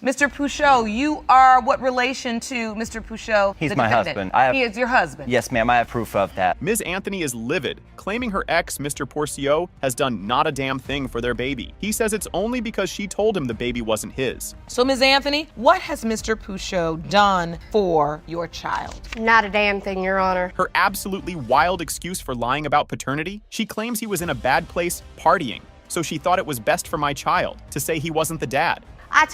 Mr. Pouchot, you are what relation to Mr. Pouchot? He's my husband. He is your husband? Yes, ma'am. I have proof of that. Ms. Anthony is livid, claiming her ex, Mr. Pourciot, has done not a damn thing for their baby. He says it's only because she told him the baby wasn't his. So, Ms. Anthony, what has Mr. Pouchot done for your child? Not a damn thing, Your Honor. Her absolutely wild excuse for lying about paternity? She claims he was in a bad place partying, so she thought it was best for my child to say he wasn't the dad. I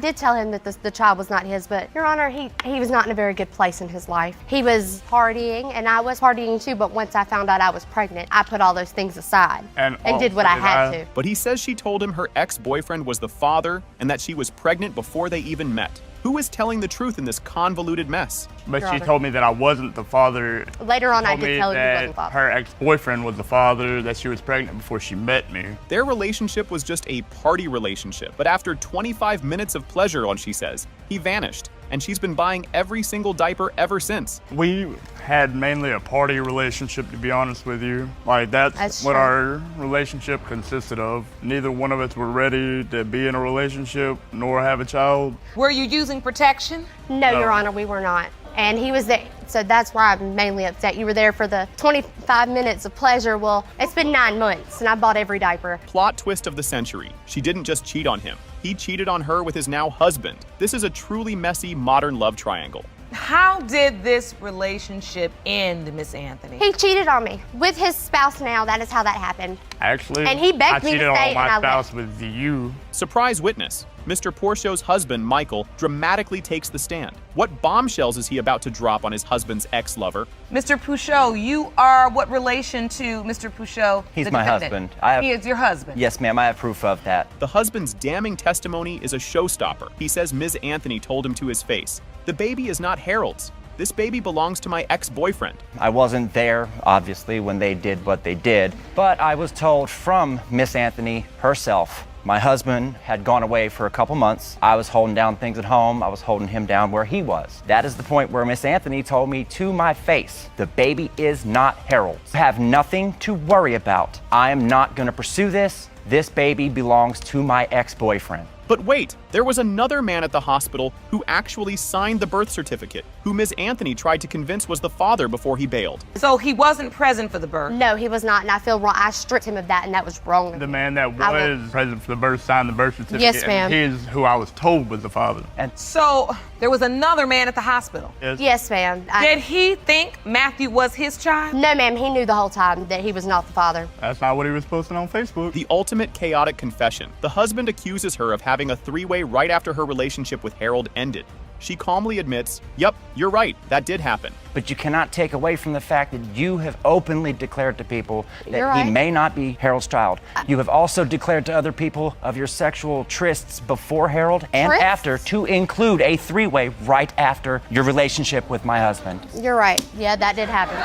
did tell him that the child was not his, but Your Honor, he was not in a very good place in his life. He was partying, and I was partying too, but once I found out I was pregnant, I put all those things aside and did what I had to. But he says she told him her ex-boyfriend was the father and that she was pregnant before they even met. Who is telling the truth in this convoluted mess? But she told me that I wasn't the father. Later on, I did tell her he wasn't the father. Her ex-boyfriend was the father, that she was pregnant before she met me. Their relationship was just a party relationship, but after 25 minutes of pleasure, she says, he vanished, and she's been buying every single diaper ever since. We had mainly a party relationship, to be honest with you. Like, that's what our relationship consisted of. Neither one of us were ready to be in a relationship nor have a child. Were you using protection? No, Your Honor, we were not. And he was there, so that's why I'm mainly upset. You were there for the 25 minutes of pleasure. Well, it's been 9 months, and I bought every diaper. Plot twist of the century. She didn't just cheat on him. He cheated on her with his now husband. This is a truly messy modern love triangle. How did this relationship end, Miss Anthony? He cheated on me with his spouse now. That is how that happened. Actually, and he begged me to stay, I cheated on my and I spouse with you. Surprise witness. Mr. Pourciot's husband, Michael, dramatically takes the stand. What bombshells is he about to drop on his husband's ex-lover? Mr. Pouchot, you are what relation to Mr. Pouchot? He's my husband. He is your husband? Yes, ma'am. I have proof of that. The husband's damning testimony is a showstopper. He says Ms. Anthony told him to his face. The baby is not Harold's. This baby belongs to my ex-boyfriend. I wasn't there, obviously, when they did what they did, but I was told from Miss Anthony herself. My husband had gone away for a couple months. I was holding down things at home. I was holding him down where he was. That is the point where Miss Anthony told me to my face, the baby is not Harold's. You have nothing to worry about. I am not going to pursue this. This baby belongs to my ex-boyfriend. But wait, there was another man at the hospital who actually signed the birth certificate, who Ms. Anthony tried to convince was the father before he bailed. So he wasn't present for the birth? No, he was not, and I feel wrong. I stripped him of that, and that was wrong. The man that was present for the birth signed the birth certificate. Yes, ma'am. And he's who I was told was the father. And so there was another man at the hospital? Yes, ma'am. Did he think Matthew was his child? No, ma'am. He knew the whole time that he was not the father. That's not what he was posting on Facebook. The ultimate chaotic confession. The husband accuses her of having a three-way right after her relationship with Harold ended. She calmly admits, yep, you're right, that did happen. But you cannot take away from the fact that you have openly declared to people that he may not be Harold's child. You have also declared to other people of your sexual trysts before Harold and after, to include a three-way right after your relationship with my husband. You're right. Yeah, that did happen.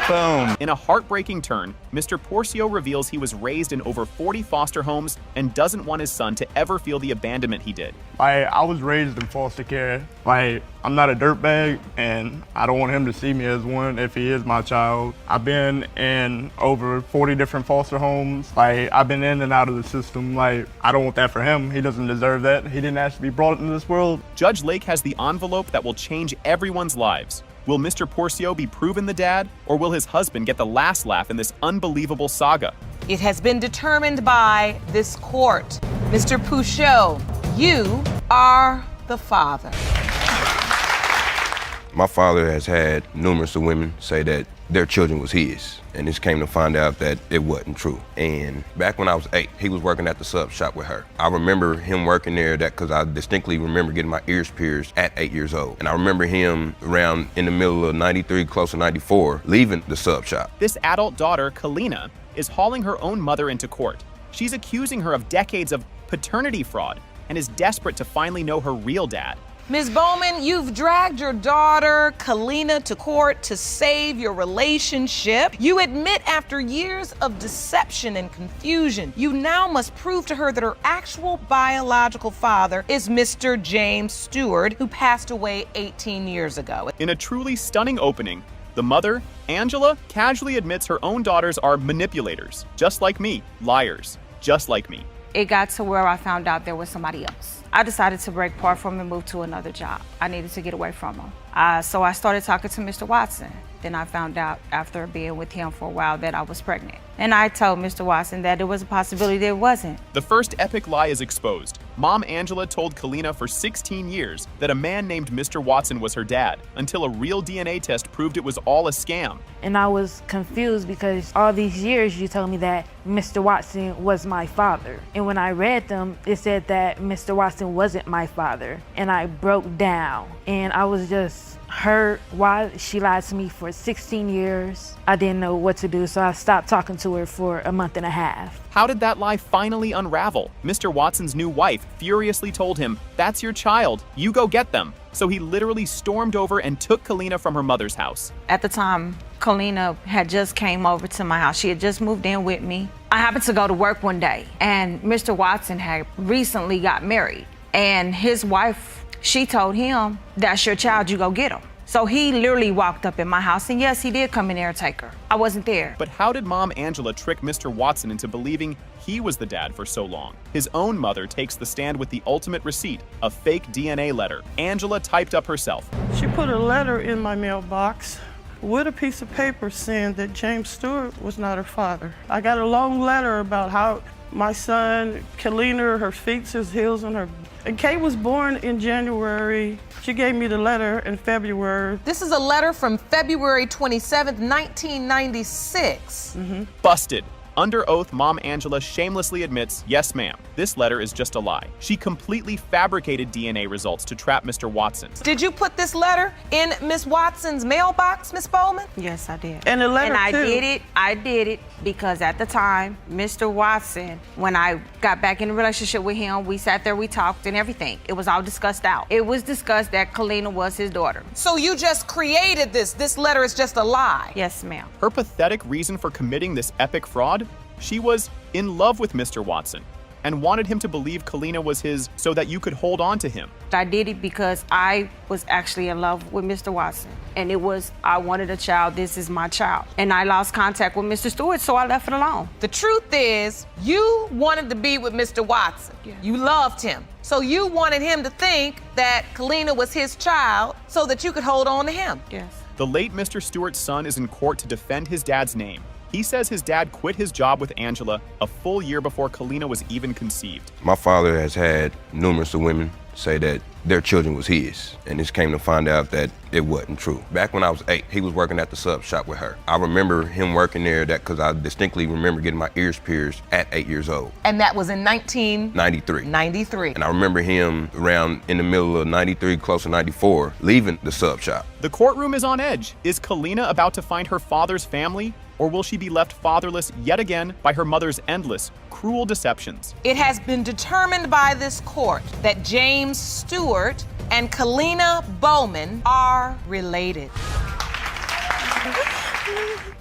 Boom. In a heartbreaking turn, Mr. Pourciot reveals he was raised in over 40 foster homes and doesn't want his son to ever feel the abandonment he did. I was raised in foster care. I'm not a dirtbag, and I don't want him to see me as one if he is my child. I've been in over 40 different foster homes. I've been in and out of the system. I don't want that for him. He doesn't deserve that. He didn't ask to be brought into this world. Judge Lake has the envelope that will change everyone's lives. Will Mr. Pourciot be proven the dad, or will his husband get the last laugh in this unbelievable saga? It has been determined by this court. Mr. Pouchot, you are the father. My father has had numerous of women say that their children was his, and this came to find out that it wasn't true. And back when I was 8, he was working at the sub shop with her. I remember him working there because I distinctly remember getting my ears pierced at 8 years old. And I remember him around in the middle of 93, close to 94, leaving the sub shop. This adult daughter, Kalina, is hauling her own mother into court. She's accusing her of decades of paternity fraud and is desperate to finally know her real dad. Ms. Bowman, you've dragged your daughter, Kalina, to court to save your relationship. You admit after years of deception and confusion, you now must prove to her that her actual biological father is Mr. James Stewart, who passed away 18 years ago. In a truly stunning opening, the mother, Angela, casually admits her own daughters are manipulators, just like me, liars, just like me. it got to where I found out there was somebody else. I decided to break part from him and move to another job. I needed to get away from him. So I started talking to Mr. Watson. Then I found out after being with him for a while that I was pregnant. And I told Mr. Watson that there was a possibility that it wasn't. The first epic lie is exposed. Mom Angela told Kalina for 16 years that a man named Mr. Watson was her dad, until a real DNA test proved it was all a scam. And I was confused because all these years you told me that Mr. Watson was my father. And when I read them, it said that Mr. Watson wasn't my father. And I broke down and I was just hurt. Why she lied to me for 16 years. I didn't know what to do, so I stopped talking to her for a month and a half. How did that lie finally unravel? Mr. Watson's new wife furiously told him, "That's your child, you go get them." So he literally stormed over and took Kalina from her mother's house. At the time, Kalina had just came over to my house. She had just moved in with me. I happened to go to work one day, and Mr. Watson had recently got married. And his wife, she told him, "That's your child, you go get him." So he literally walked up in my house, and yes, he did come in there and take her. I wasn't there. But how did Mom Angela trick Mr. Watson into believing he was the dad for so long? His own mother takes the stand with the ultimate receipt, a fake DNA letter Angela typed up herself. She put a letter in my mailbox with a piece of paper saying that James Stewart was not her father. I got a long letter about how my son, Kalina, her feet, his heels, and her. And Kate was born in January. She gave me the letter in February. This is a letter from February 27th, 1996. Busted. Under oath, Mom Angela shamelessly admits, "Yes, ma'am, this letter is just a lie." She completely fabricated DNA results to trap Mr. Watson. Did you put this letter in Miss Watson's mailbox, Miss Bowman? Yes, I did. And the letter, I too. I did it because at the time, Mr. Watson, when I got back in a relationship with him, we sat there, we talked and everything. It was all discussed out. It was discussed that Kalina was his daughter. So you just created this. This letter is just a lie. Yes, ma'am. Her pathetic reason for committing this epic fraud? She was in love with Mr. Watson and wanted him to believe Kalina was his so that you could hold on to him. I did it because I was actually in love with Mr. Watson. And it was, I wanted a child, this is my child. And I lost contact with Mr. Stewart, so I left it alone. The truth is, you wanted to be with Mr. Watson. Yeah. You loved him. So you wanted him to think that Kalina was his child so that you could hold on to him. Yes. The late Mr. Stewart's son is in court to defend his dad's name. He says his dad quit his job with Angela a full year before Kalina was even conceived. My father has had numerous of women say that their children was his, and this came to find out that it wasn't true. Back when I was 8, he was working at the sub shop with her. I remember him working there because I distinctly remember getting my ears pierced at 8 years old. And that was in 1993. 93. And I remember him around in the middle of 93, close to 94, leaving the sub shop. The courtroom is on edge. Is Kalina about to find her father's family? Or will she be left fatherless yet again by her mother's endless, cruel deceptions? It has been determined by this court that James Stewart and Kalina Bowman are related.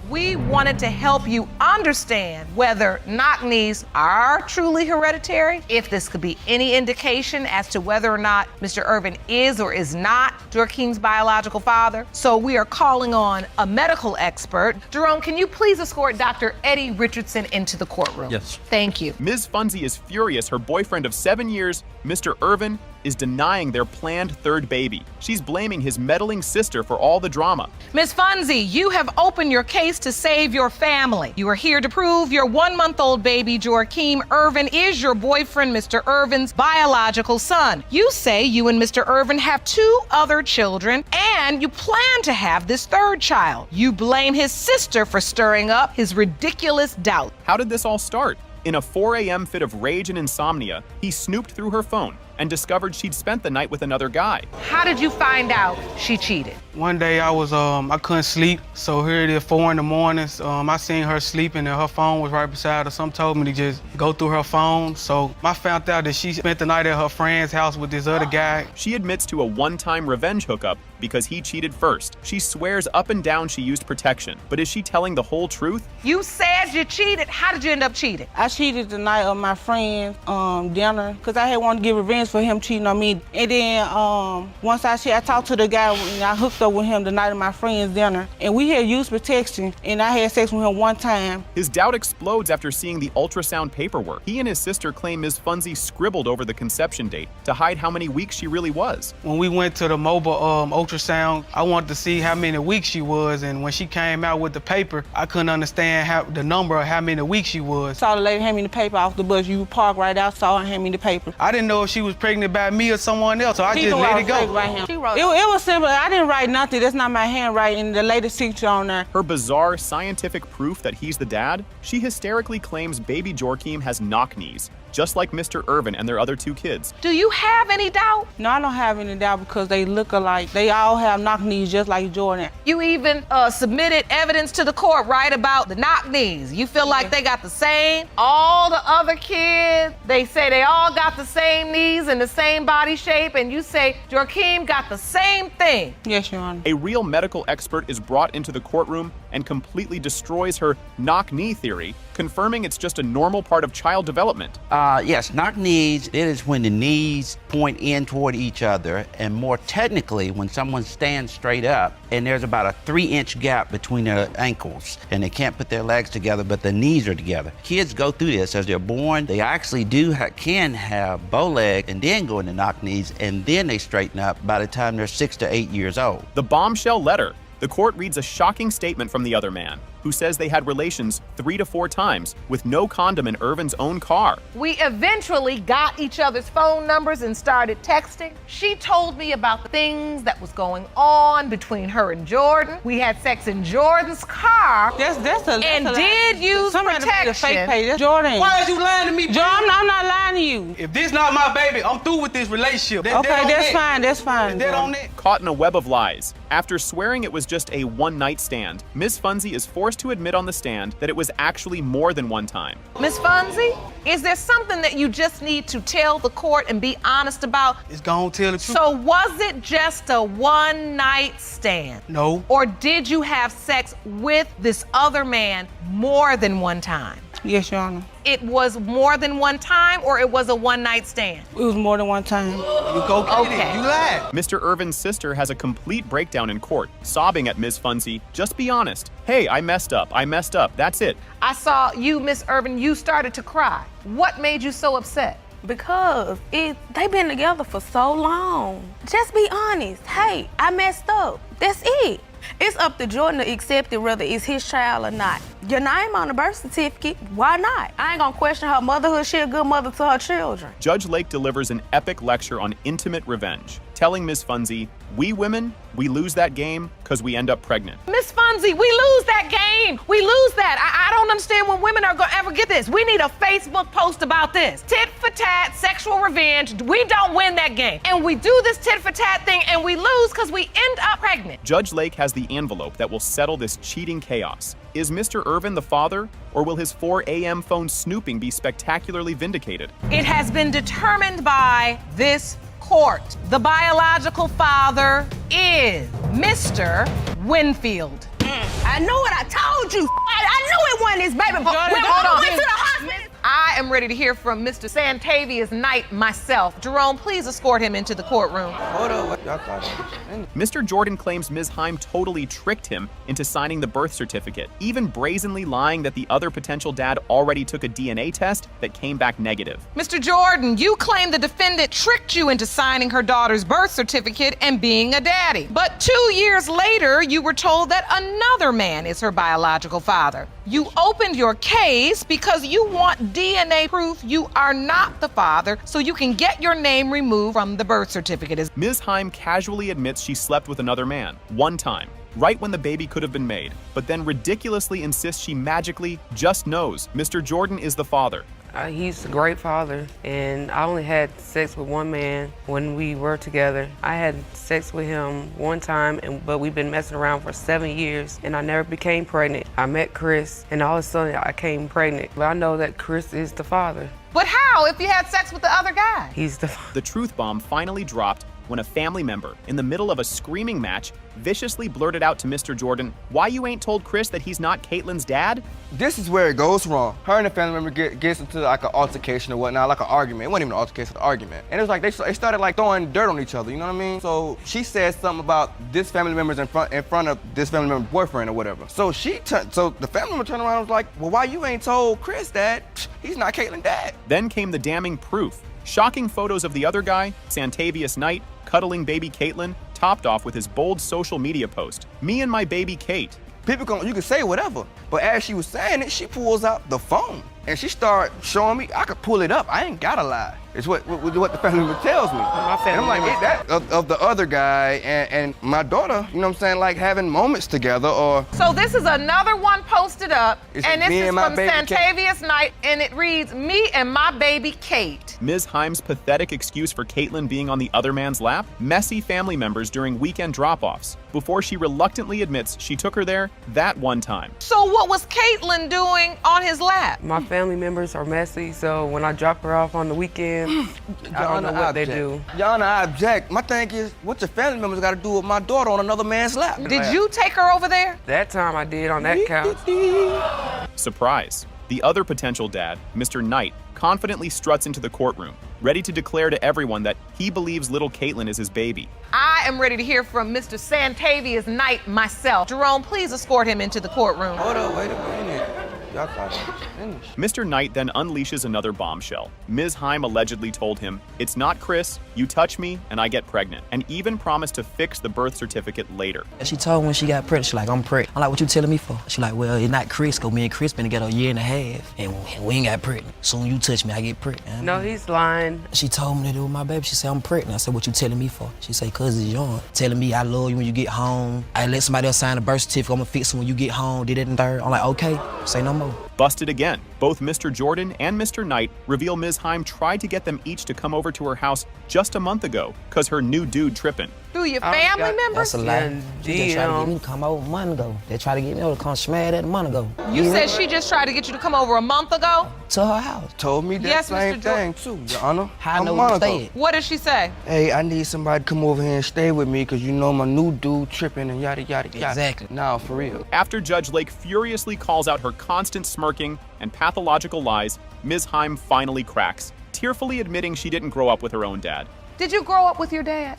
We wanted to help you understand whether knock knees are truly hereditary, if this could be any indication as to whether or not Mr. Irvin is or is not Joaquim's biological father. So we are calling on a medical expert. Jerome, can you please escort Dr. Eddie Richardson into the courtroom? Yes. Thank you. Ms. Funzie is furious her boyfriend of 7 years, Mr. Irvin, is denying their planned third baby. She's blaming his meddling sister for all the drama. Ms. Funzie, you have opened your case to save your family. You are here to prove your 1-month-old baby, Joaquim Irvin, is your boyfriend, Mr. Irvin's biological son. You say you and Mr. Irvin have 2 other children, and you plan to have this third child. You blame his sister for stirring up his ridiculous doubt. How did this all start? In a 4 a.m. fit of rage and insomnia, he snooped through her phone and discovered she'd spent the night with another guy. How did you find out she cheated? One day I couldn't sleep, so here it is 4 in the morning. I seen her sleeping and her phone was right beside her. Some told me to just go through her phone. So I found out that she spent the night at her friend's house with this other guy. She admits to a one-time revenge hookup because he cheated first. She swears up and down she used protection, but is she telling the whole truth? You said you cheated. How did you end up cheating? I cheated the night of my friend's dinner because I had wanted to get revenge for him cheating on me. And then once I talked to the guy and I hooked up with him the night of my friend's dinner. And we had used protection and I had sex with him one time. His doubt explodes after seeing the ultrasound paperwork. He and his sister claim Ms. Funzie scribbled over the conception date to hide how many weeks she really was. When we went to the mobile ultrasound, I wanted to see how many weeks she was, and when she came out with the paper, I couldn't understand the number of how many weeks she was. Saw the lady hand me the paper off the bus. You parked right out, saw her hand me the paper. I didn't know if she was pregnant by me or someone else, so I just let it go. By him. It was simple. I didn't write nothing. That's not my handwriting. The lady's signature on there. Her bizarre scientific proof that he's the dad, she hysterically claims baby Joakim has knock knees, just like Mr. Irvin and their other two kids. Do you have any doubt? No, I don't have any doubt because they look alike. They all have knock knees just like Jordan. You even submitted evidence to the court, right, about the knock knees. You feel like they got the same? All the other kids, they say they all got the same knees and the same body shape, and you say Joakim got the same thing. Yes, Your Honor. A real medical expert is brought into the courtroom and completely destroys her knock knee theory, confirming it's just a normal part of child development. Yes, knock knees, it is when the knees point in toward each other, and more technically, when someone stands straight up and there's about a 3-inch gap between their ankles and they can't put their legs together, but the knees are together. Kids go through this as they're born. They actually can have bow leg and then go into knock knees, and then they straighten up by the time they're 6 to 8 years old. The bombshell letter. The court reads a shocking statement from the other man, who says they had relations 3 to 4 times with no condom in Irvin's own car. We eventually got each other's phone numbers and started texting. She told me about the things that was going on between her and Jordan. We had sex in Jordan's car. That's a did use somebody made a fake protection. page. That's Jordan. Why are you lying to me? Jordan, I'm not lying to you. If this not my baby, I'm through with this relationship. Okay, that's fine. That's fine. That on it. Caught in a web of lies. After swearing it was just a one-night stand, Ms. Funzie is forced to admit on the stand that it was actually more than one time. Ms. Funzie, is there something that you just need to tell the court and be honest about? It's gonna tell the truth. So was it just a one-night stand? No. Or did you have sex with this other man more than one time? Yes, Your Honor. It was more than one time, or it was a one-night stand? It was more than one time. You go get Okay. it. You lied. Mr. Irvin's sister has a complete breakdown in court, sobbing at Ms. Funzie. Just be honest. Hey, I messed up. That's it. I saw you, Miss Irvin, you started to cry. What made you so upset? Because they've been together for so long. Just be honest. Hey, I messed up. That's it. It's up to Jordan to accept it, whether it's his child or not. Your name on the birth certificate, why not? I ain't gonna question her motherhood. She a good mother to her children. Judge Lake delivers an epic lecture on intimate revenge, telling Ms. Funzie, we women, we lose that game because we end up pregnant. Miss Funzie, we lose that game. We lose that. I don't understand when women are gonna ever get this. We need a Facebook post about this. Tit for tat, sexual revenge. We don't win that game. And we do this tit for tat thing and we lose because we end up pregnant. Judge Lake has the envelope that will settle this cheating chaos. Is Mr. Irvin the father, or will his 4 a.m. phone snooping be spectacularly vindicated? It has been determined by this court. The biological father is Mr. Winfield. I knew it. I told you. I knew it wasn't his baby. But Jordan, when hold I on. went to the hospital. I am ready to hear from Mr. Santavius Knight myself. Jerome, please escort him into the courtroom. Hold on. Mr. Jordan claims Ms. Heim totally tricked him into signing the birth certificate, even brazenly lying that the other potential dad already took a DNA test that came back negative. Mr. Jordan, you claim the defendant tricked you into signing her daughter's birth certificate and being a daddy. But 2 years later, you were told that another man is her biological father. You opened your case because you want DNA proof you are not the father so you can get your name removed from the birth certificate. Ms. Heim casually admits she slept with another man, one time, right when the baby could have been made, but then ridiculously insists she magically just knows Mr. Jordan is the father. He's a great father, and I only had sex with one man when we were together. I had sex with him one time, but we've been messing around for 7 years, and I never became pregnant. I met Chris, and all of a sudden I came pregnant. But I know that Chris is the father. But how if you had sex with the other guy? He's the father. The truth bomb finally dropped when a family member, in the middle of a screaming match, viciously blurted out to Mr. Jordan, "Why you ain't told Chris that he's not Caitlin's dad?" This is where it goes wrong. Her and the family member gets into like an altercation or whatnot, like an argument. It wasn't even an altercation, it was an argument. And it was like they started like throwing dirt on each other, you know what I mean? So she said something about this family member's in front of this family member's boyfriend or whatever. So the family member turned around and was like, "Well, why you ain't told Chris that he's not Caitlin's dad?" Then came the damning proof. Shocking photos of the other guy, Santavius Knight, cuddling baby Caitlin, topped off with his bold social media post, "Me and my baby Kate." You can say whatever, but as she was saying it, she pulls out the phone and she started showing me I could pull it up. I ain't gotta lie. It's what the family member tells me. My family and I'm like, member- that of the other guy and my daughter, you know what I'm saying, like having moments together or. So this is another one posted up, It's and this me is and my from baby Santavius Knight, and it reads, "Me and my baby Kate." Ms. Himes' pathetic excuse for Caitlin being on the other man's lap, messy family members during weekend drop-offs, before she reluctantly admits she took her there that one time. So what was Caitlin doing on his lap? My family members are messy, so when I drop her off on the weekend, I don't know what they do. Your Honor, I object. My thing is, what your family members got to do with my daughter on another man's lap? Did you take her over there? That time I did on that couch. Surprise. The other potential dad, Mr. Knight, confidently struts into the courtroom, ready to declare to everyone that he believes little Caitlin is his baby. I am ready to hear from Mr. Santavius Knight myself. Jerome, please escort him into the courtroom. Hold on, wait a minute. Y'all thought I was finished. Mr. Knight then unleashes another bombshell. Ms. Heim allegedly told him, "It's not Chris, you touch me, and I get pregnant," and even promised to fix the birth certificate later. She told me when she got pregnant, she like, "I'm pregnant." I'm like, "What you telling me for?" She like, "Well, it's not Chris, cause me and Chris been together a year and a half, and we ain't got pregnant. Soon you touch me, I get pregnant." No, he's lying. She told me to do with my baby. She said, "I'm pregnant." I said, "What you telling me for?" She said, "Cause it's young. Telling me I love you when you get home. I let somebody else sign a birth certificate. I'm gonna fix it when you get home. Did it and third." I'm like, "Okay, say no more." Busted again. Both Mr. Jordan and Mr. Knight reveal Ms. Heim tried to get them each to come over to her house just a month ago, cause her new dude tripping. Through your family members? That's a lie. She just tried to get me to come over a month ago. They tried to get me over to come smash that a month ago. You said she just tried to get you to come over a month ago? To her house. Told me that Yes, same Mr. Jordan. thing too, Your Honor. How I know A where month to ago. stay. What did she say? Hey, I need somebody to come over here and stay with me because you know my new dude tripping and yada, yada, yada. Exactly. Now, for real. After Judge Lake furiously calls out her constant smirking and pathological lies, Ms. Heim finally cracks, tearfully admitting she didn't grow up with her own dad. Did you grow up with your dad?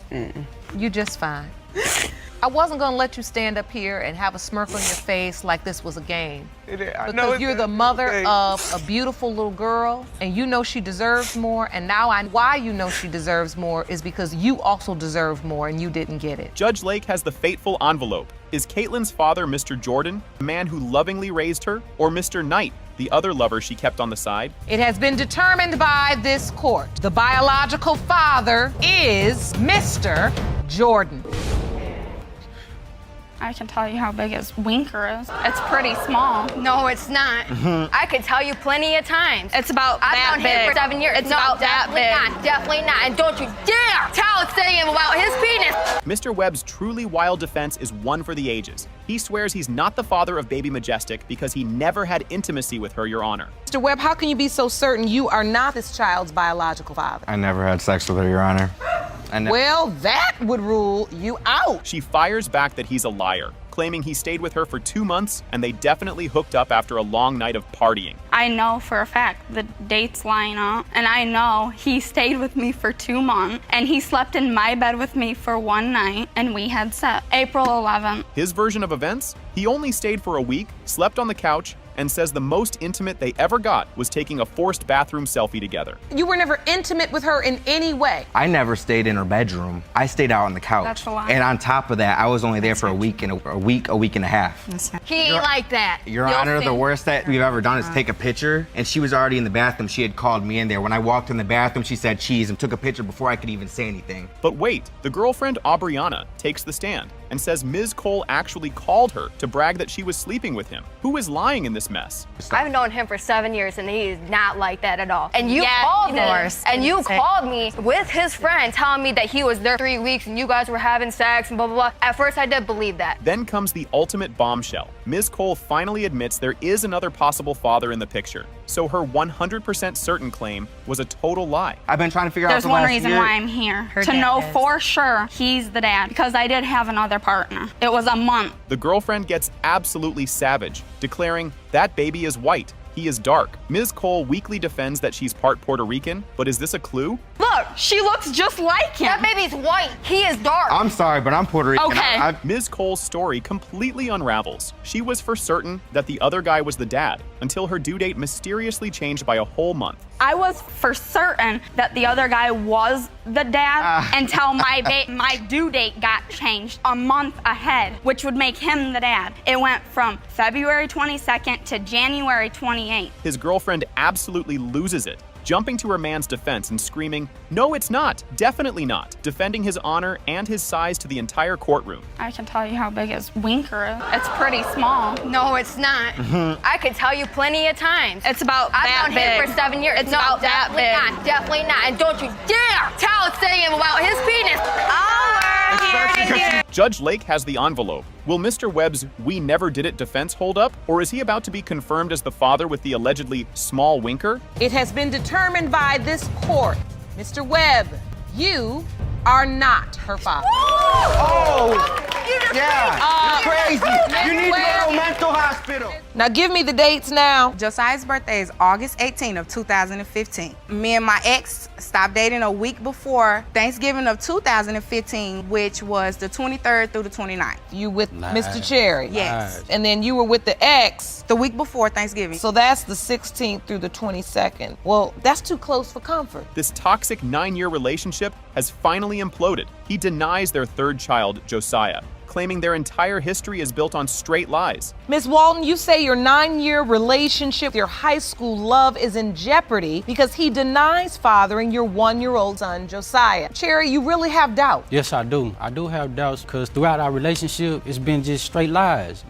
You just fine. I wasn't gonna let you stand up here and have a smirk on your face like this was a game. Because you're the mother of a beautiful little girl, and you know she deserves more, and now why you know she deserves more is because you also deserved more and you didn't get it. Judge Lake has the fateful envelope. Is Caitlin's father Mr. Jordan, the man who lovingly raised her, or Mr. Knight, the other lover she kept on the side? It has been determined by this court. The biological father is Mr. Jordan. I can tell you how big his winker is. It's pretty small. No, it's not. I could tell you plenty of times. It's about I've that known him big. for 7 years. It's no, about that definitely big. not. Definitely not. And don't you dare tell him about his penis. Mr. Webb's truly wild defense is one for the ages. He swears he's not the father of baby Majestic because he never had intimacy with her, Your Honor. Mr. Webb, how can you be so certain you are not this child's biological father? I never had sex with her, Your Honor. Well, that would rule you out. She fires back that he's a liar, claiming he stayed with her for 2 months and they definitely hooked up after a long night of partying. I know for a fact the dates line up, and I know he stayed with me for 2 months, and he slept in my bed with me for one night, and we had sex April 11th. His version of events? He only stayed for a week, slept on the couch, and says the most intimate they ever got was taking a forced bathroom selfie together. You were never intimate with her in any way. I never stayed in her bedroom. I stayed out on the couch. That's a lie. And on top of that, I was only there for a week and a week and a half. He ain't like that. Your You'll Honor, see. the worst that we've ever done is take a picture, and she was already in the bathroom. She had called me in there. When I walked in the bathroom, she said cheese and took a picture before I could even say anything. But wait, the girlfriend Aubriana takes the stand and says Ms. Cole actually called her to brag that she was sleeping with him. Who is lying in this mess? I've known him for 7 years, and he is not like that at all. And you Yeah, called he me, does. and you called me with his friend telling me that he was there 3 weeks and you guys were having sex and blah, blah, blah. At first, I did believe that. Then comes the ultimate bombshell. Ms. Cole finally admits there is another possible father in the picture, so her 100% certain claim was a total lie. I've been trying to figure out There's the one last reason year. why I'm here, Her to dad know is. for sure he's the dad, because I did have another partner. It was a month. The girlfriend gets absolutely savage, declaring that baby is white. He is dark. Ms. Cole weakly defends that she's part Puerto Rican, but is this a clue? Look, she looks just like him. That baby's white. He is dark. I'm sorry, but I'm Puerto Rican. Okay. Ms. Cole's story completely unravels. She was for certain that the other guy was the dad, until her due date mysteriously changed by a whole month. I was for certain that the other guy was the dad until my due date got changed a month ahead, which would make him the dad. It went from February 22nd to January 28th. His girlfriend absolutely loses it, jumping to her man's defense and screaming, "No, it's not, definitely not," defending his honor and his size to the entire courtroom. I can tell you how big his winker is. It's pretty small. No, it's not. I could tell you plenty of times. It's about I've that known big. him for 7 years. It's no, about that definitely big. not. Definitely not. And don't you dare tell him about his penis. Judge Lake has the envelope. Will Mr. Webb's "we never did it" defense hold up, or is he about to be confirmed as the father with the allegedly small winker? It has been determined by this court, Mr. Webb, you are not her father. Oh! Yeah! You're crazy! You need to go to a mental hospital! Now give me the dates now. Josiah's birthday is August 18th of 2015. Me and my ex stopped dating a week before Thanksgiving of 2015, which was the 23rd through the 29th. You with Mr. Cherry? Yes. And then you were with the ex the week before Thanksgiving. So that's the 16th through the 22nd. Well, that's too close for comfort. This toxic 9-year relationship has finally imploded. He denies their third child, Josiah, claiming their entire history is built on straight lies. Ms. Walton, you say your 9-year relationship, your high school love is in jeopardy because he denies fathering your 1-year-old son, Josiah. Cherry, you really have doubt. Yes, I do. I do have doubts because throughout our relationship, it's been just straight lies,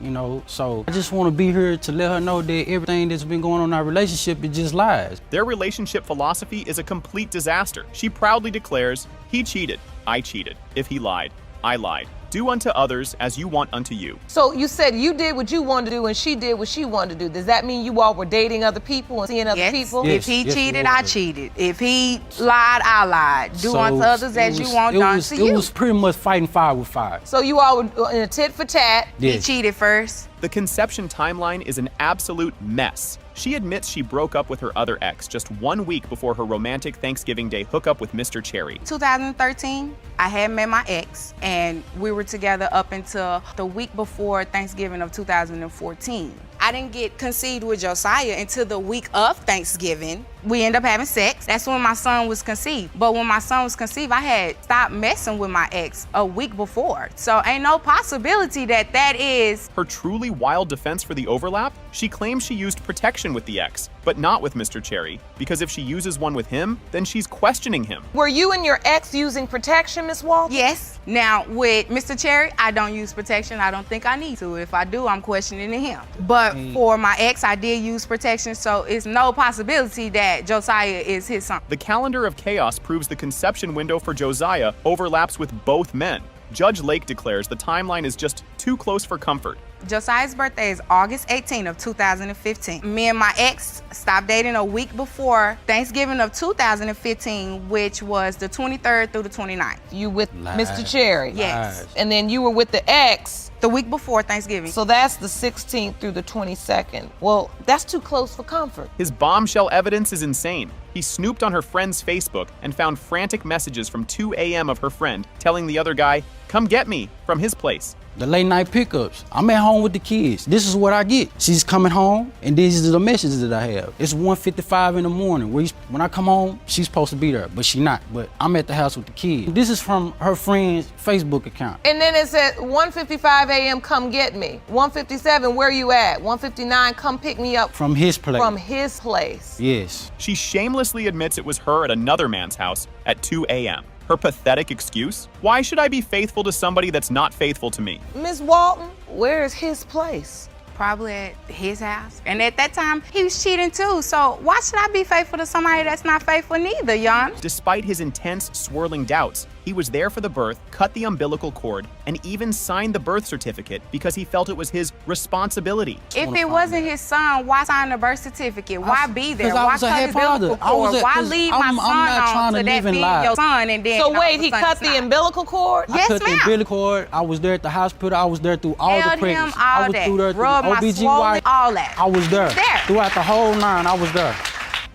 So I just want to be here to let her know that everything that's been going on in our relationship is just lies. Their relationship philosophy is a complete disaster. She proudly declares, "He cheated, I cheated. If he lied, I lied. Do unto others as you want unto you." So you said you did what you wanted to do and she did what she wanted to do. Does that mean you all were dating other people and seeing other people? If he cheated, I cheated. If he lied, I lied. Do unto others as you want done to you. It was pretty much fighting fire with fire. So you all were in a tit for tat. He cheated first. The conception timeline is an absolute mess. She admits she broke up with her other ex just 1 week before her romantic Thanksgiving Day hookup with Mr. Cherry. 2013, I had met my ex, and we were together up until the week before Thanksgiving of 2014. I didn't get conceived with Josiah until the week of Thanksgiving. We ended up having sex. That's when my son was conceived. But when my son was conceived, I had stopped messing with my ex a week before. So ain't no possibility that that is her truly wild defense for the overlap. She claims she used protection with the ex, but not with Mr. Cherry, because if she uses one with him, then she's questioning him. Were you and your ex using protection, Miss Walton? Yes. Now, with Mr. Cherry, I don't use protection. I don't think I need to. If I do, I'm questioning him. But for my ex, I did use protection, so it's no possibility that Josiah is his son. The calendar of chaos proves the conception window for Josiah overlaps with both men. Judge Lake declares the timeline is just too close for comfort. Josiah's birthday is August 18th of 2015. Me and my ex stopped dating a week before Thanksgiving of 2015, which was the 23rd through the 29th. You with Mr. Cherry? Yes. And then you were with the ex the week before Thanksgiving. So that's the 16th through the 22nd. Well, that's too close for comfort. His bombshell evidence is insane. He snooped on her friend's Facebook and found frantic messages from 2 a.m. of her friend telling the other guy, "Come get me," from his place. The late night pickups. I'm at home with the kids. This is what I get. She's coming home, and these are the messages that I have. It's 1:55 in the morning. When I come home, she's supposed to be there, but she's not. But I'm at the house with the kids. This is from her friend's Facebook account. And then it said 1:55 a.m. come get me. 1:57, where you at? 1:59, come pick me up. From his place. From his place. Yes. She shamelessly admits it was her at another man's house at 2 a.m. Her pathetic excuse? Why should I be faithful to somebody that's not faithful to me? Ms. Walton, where is his place? probably at his house. And at that time, he was cheating too. So why should I be faithful to somebody that's not faithful neither, Yana? Despite his intense, swirling doubts, he was there for the birth, cut the umbilical cord, and even signed the birth certificate because he felt it was his responsibility. If it wasn't his son, why sign the birth certificate? Why be there? I Why was a cut head his umbilical father. I was cord? a- Why 'cause leave I'm my not son trying on to to that live in being lies. your son and then So all of wait, a he sudden cut it's the not? umbilical cord? Yes, I cut the ma'am. umbilical cord. I was there at the hospital. I was there through all Held the him, pregnancies. all I was that. through there through Rubbed my OBGYN. swollen, all that. I was there. There. Throughout the whole 9, I was there.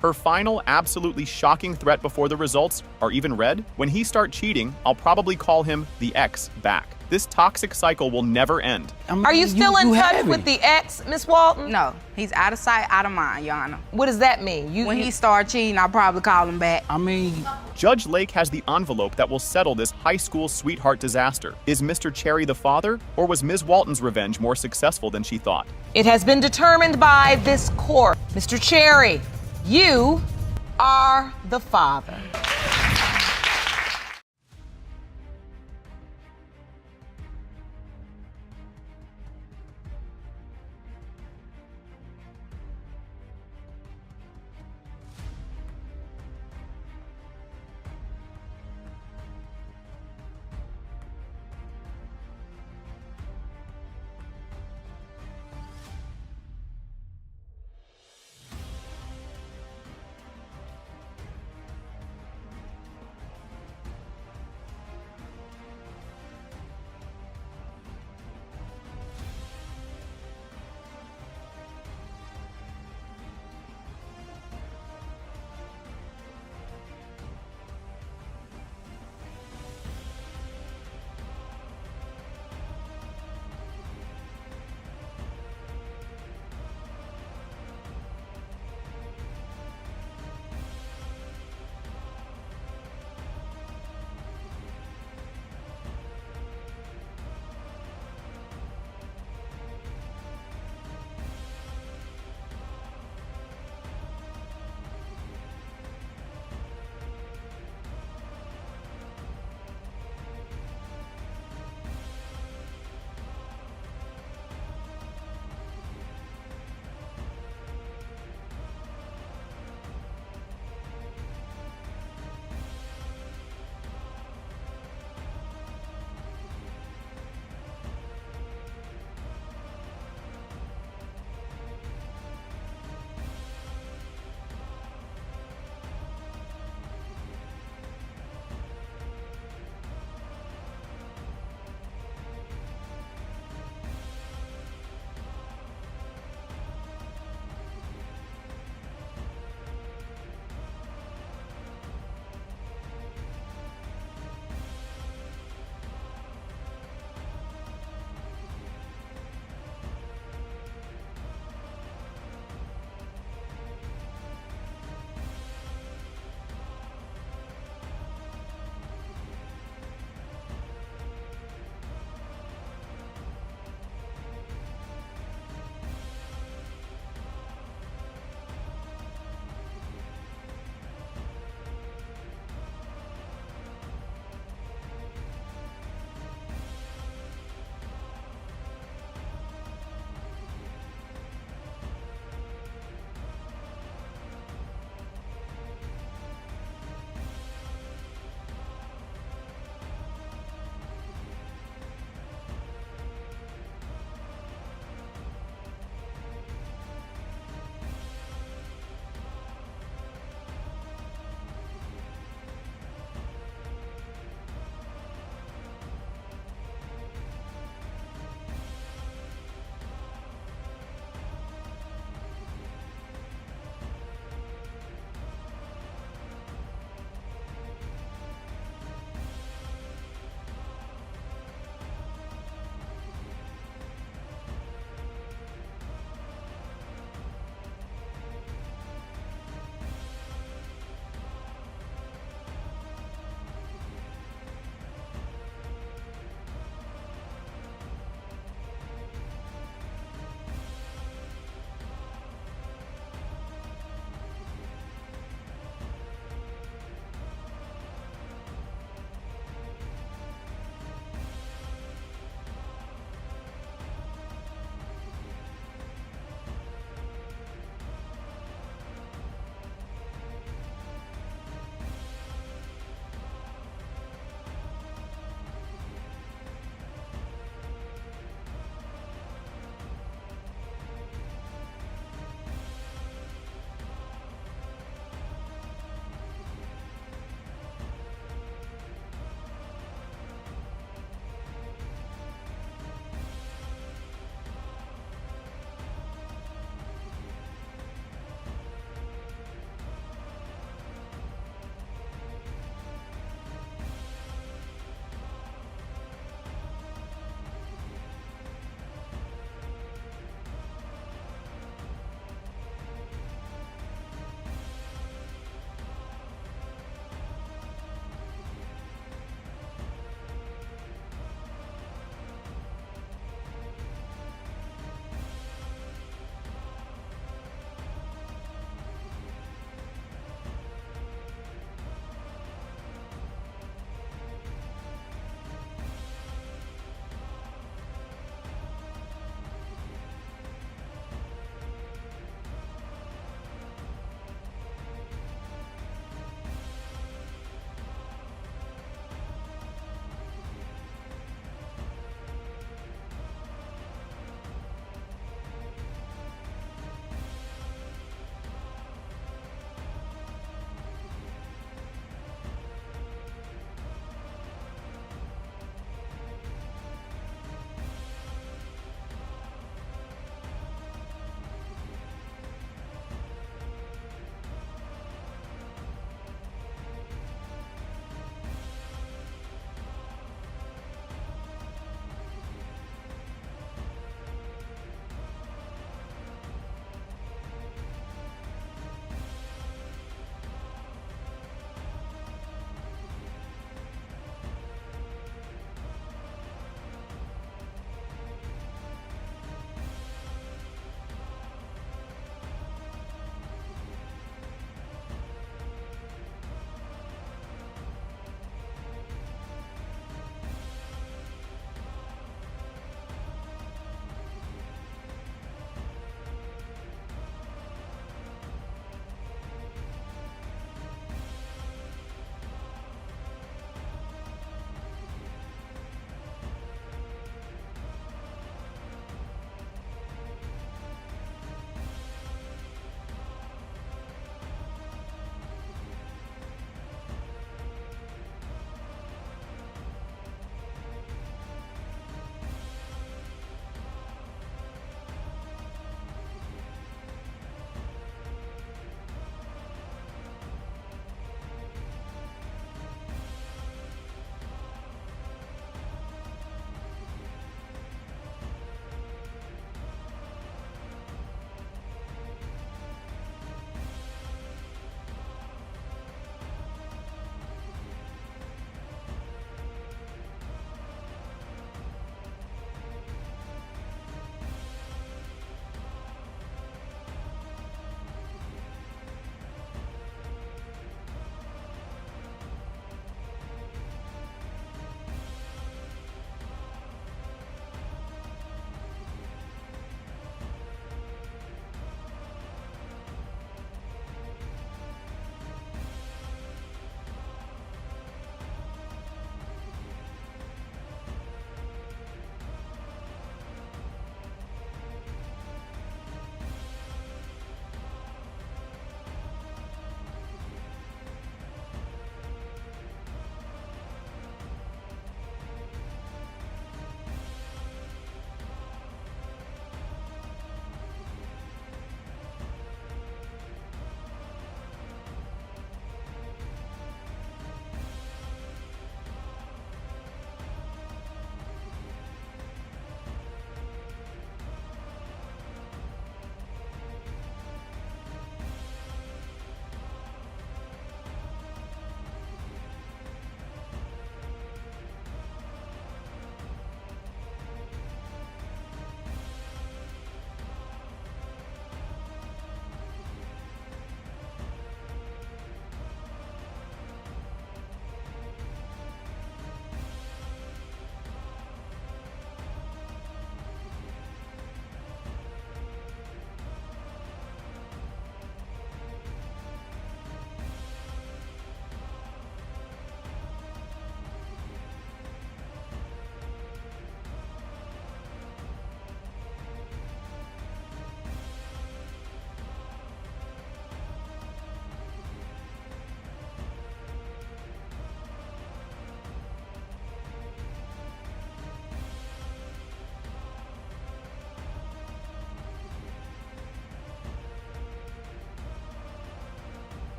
Her final, absolutely shocking threat before the results are even read: when he start cheating, I'll probably call him the ex back. This toxic cycle will never end. Are you still in touch with the ex, Miss Walton? No, he's out of sight, out of mind, Yana. What does that mean? When he start cheating, I'll probably call him back. I mean, Judge Lake has the envelope that will settle this high school sweetheart disaster. Is Mr. Cherry the father, or was Ms. Walton's revenge more successful than she thought? It has been determined by this court. Mr. Cherry, you are the father.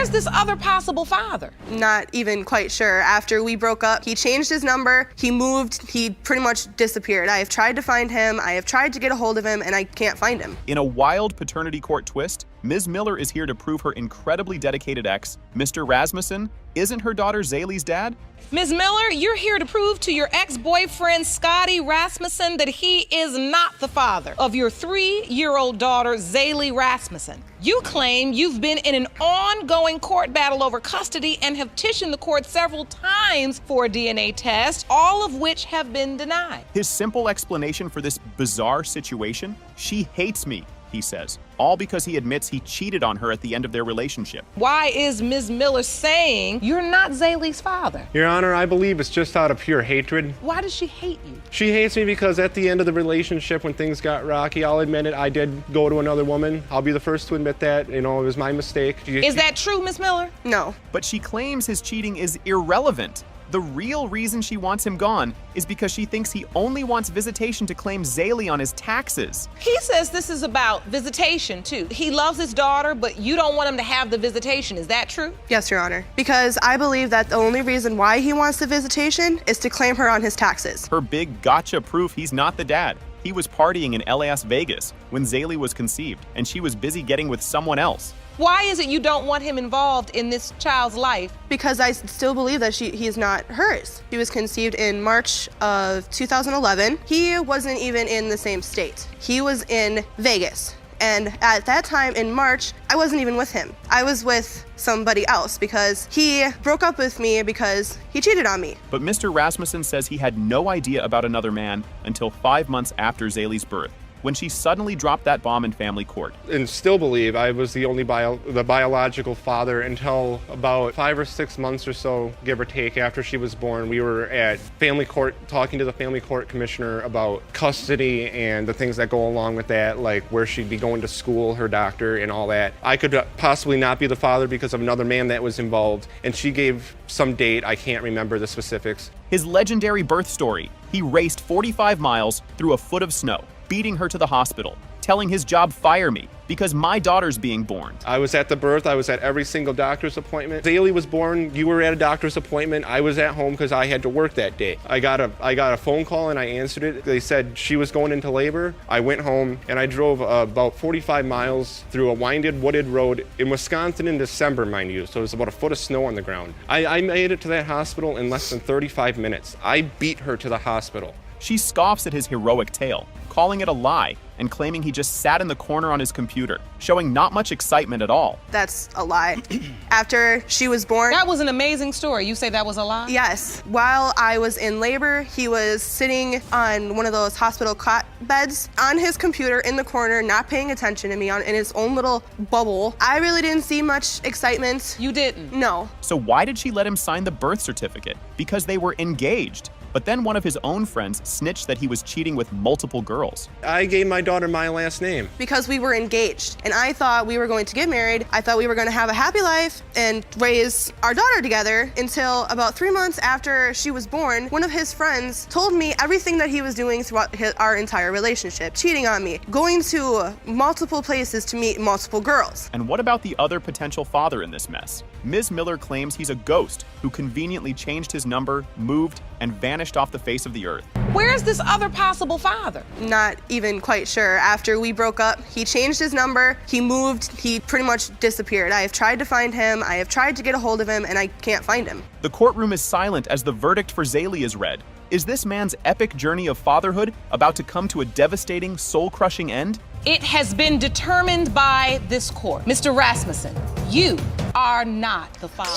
Where's this other possible father? Not even quite sure. After we broke up, he changed his number, he moved, he pretty much disappeared. I have tried to find him, I have tried to get a hold of him, and I can't find him. In a wild paternity court twist, Ms. Miller is here to prove her incredibly dedicated ex, Mr. Rasmussen, isn't her daughter Zaylee's dad. Ms. Miller, you're here to prove to your ex-boyfriend, Scotty Rasmussen, that he is not the father of your 3-year-old daughter, Zaylee Rasmussen. You claim you've been in an ongoing court battle over custody and have petitioned the court several times for a DNA test, all of which have been denied. His simple explanation for this bizarre situation? She hates me, he says, all because he admits he cheated on her at the end of their relationship. Why is Ms. Miller saying you're not Zaylee's father? Your Honor, I believe it's just out of pure hatred. Why does she hate you? She hates me because at the end of the relationship, when things got rocky, I'll admit it, I did go to another woman. I'll be the first to admit that. You know, it was my mistake. Is that true, Ms. Miller? No. But she claims his cheating is irrelevant. The real reason she wants him gone is because she thinks he only wants visitation to claim Zaylee on his taxes. He says this is about visitation, too. He loves his daughter, but you don't want him to have the visitation. Is that true? Yes, Your Honor. Because I believe that the only reason why he wants the visitation is to claim her on his taxes. Her big gotcha proof he's not the dad. He was partying in Las Vegas when Zaylee was conceived, and she was busy getting with someone else. Why is it you don't want him involved in this child's life? Because I still believe that he is not hers. She was conceived in March of 2011. He wasn't even in the same state. He was in Vegas. And at that time in March, I wasn't even with him. I was with somebody else because he broke up with me because he cheated on me. But Mr. Rasmussen says he had no idea about another man until 5 months after Zaylee's birth, when she suddenly dropped that bomb in family court. And still believe I was the only biological father until about 5 or 6 months or so, give or take, after she was born. We were at family court talking to the family court commissioner about custody and the things that go along with that, like where she'd be going to school, her doctor, and all that. I could possibly not be the father because of another man that was involved, and she gave some date, I can't remember the specifics. His legendary birth story: he raced 45 miles through a foot of snow, beating her to the hospital, telling his job, "Fire me, because my daughter's being born." I was at the birth, I was at every single doctor's appointment. Zaylee was born, you were at a doctor's appointment, I was at home because I had to work that day. I got a phone call and I answered it. They said she was going into labor. I went home and I drove about 45 miles through a winded, wooded road in Wisconsin in December, mind you, so it was about a foot of snow on the ground. I made it to that hospital in less than 35 minutes. I beat her to the hospital. She scoffs at his heroic tale, calling it a lie and claiming he just sat in the corner on his computer, showing not much excitement at all. That's a lie. After she was born... That was an amazing story. You say that was a lie? Yes. While I was in labor, he was sitting on one of those hospital cot beds on his computer in the corner, not paying attention to me, in his own little bubble. I really didn't see much excitement. You didn't? No. So why did she let him sign the birth certificate? Because they were engaged. But then one of his own friends snitched that he was cheating with multiple girls. I gave my daughter my last name. Because we were engaged, and I thought we were going to get married. I thought we were going to have a happy life and raise our daughter together until about 3 months after she was born, one of his friends told me everything that he was doing throughout our entire relationship, cheating on me, going to multiple places to meet multiple girls. And what about the other potential father in this mess? Ms. Miller claims he's a ghost who conveniently changed his number, moved, and vanished off the face of the earth. Where's this other possible father? Not even quite sure. After we broke up, he changed his number, he moved, he pretty much disappeared. I have tried to find him, I have tried to get a hold of him, and I can't find him. The courtroom is silent as the verdict for Zaylee is read. Is this man's epic journey of fatherhood about to come to a devastating, soul-crushing end? It has been determined by this court. Mr. Rasmussen, you are not the father.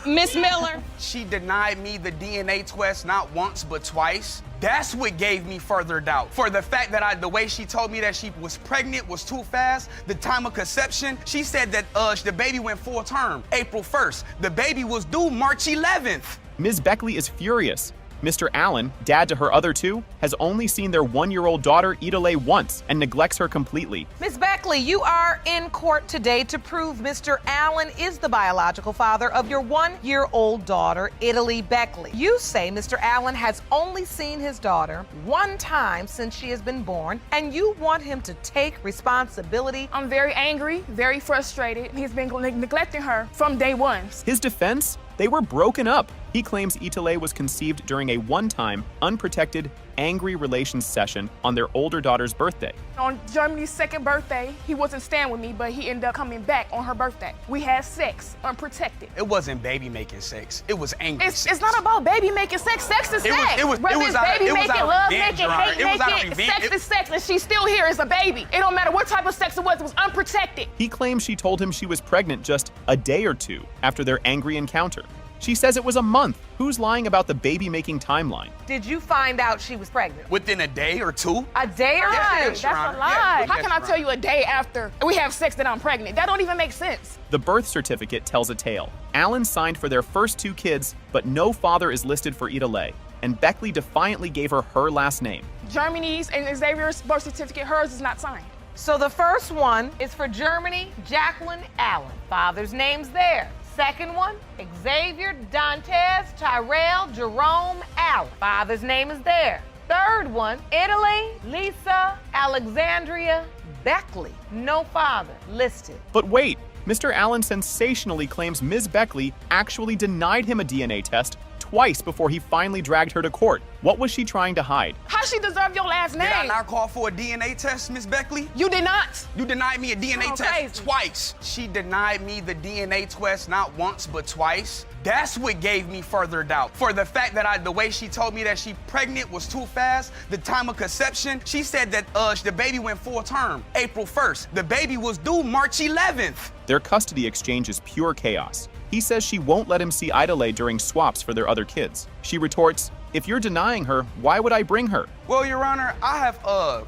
Miss Miller. She denied me the DNA test not once but twice. That's what gave me further doubt. For the fact that the way she told me that she was pregnant was too fast, the time of conception, she said that the baby went full term, April 1st. The baby was due March 11th. Ms. Beckley is furious. Mr. Allen, dad to her other two, has only seen their 1-year-old daughter, Idole, once and neglects her completely. Ms. Beckley, you are in court today to prove Mr. Allen is the biological father of your 1-year-old daughter, Idole Beckley. You say Mr. Allen has only seen his daughter one time since she has been born, and you want him to take responsibility. I'm very angry, very frustrated. He's been neglecting her from day one. His defense? They were broken up. He claims Idole was conceived during a one-time, unprotected, angry relations session on their older daughter's birthday. On Germany's second birthday, he wasn't staying with me, but he ended up coming back on her birthday. We had sex, unprotected. It wasn't baby making sex. It was angry sex. It's not about baby making sex. Sex is sex. Whether it's baby making, love making, hate making, sex is sex, and she's still here as a baby. It don't matter what type of sex it was unprotected. He claims she told him she was pregnant just a day or two after their angry encounter. She says it was a month. Who's lying about the baby-making timeline? Did you find out she was pregnant? Within a day or two? A day or two? That's a lie. How can I tell you a day after we have sex that I'm pregnant? That don't even make sense. The birth certificate tells a tale. Allen signed for their first 2 kids, but no father is listed for Idole, and Beckley defiantly gave her last name. Germany's and Xavier's birth certificate, hers is not signed. So the first one is for Germany, Jacqueline Allen. Father's name's there. Second one, Xavier Dantes Tyrell Jerome Allen. Father's name is there. Third one, Italy Lisa Alexandria Beckley. No father listed. But wait, Mr. Allen sensationally claims Ms. Beckley actually denied him a DNA test twice before he finally dragged her to court. What was she trying to hide? How she deserve your last name? Did I not call for a DNA test, Miss Beckley? You did not. You denied me a DNA test twice. She denied me the DNA test not once, but twice. That's what gave me further doubt. For the fact that the way she told me that she pregnant was too fast, the time of conception, she said that the baby went full term, April 1st. The baby was due March 11th. Their custody exchange is pure chaos. He says she won't let him see Idole during swaps for their other kids. She retorts, "If you're denying her, why would I bring her?" Well, Your Honor, I have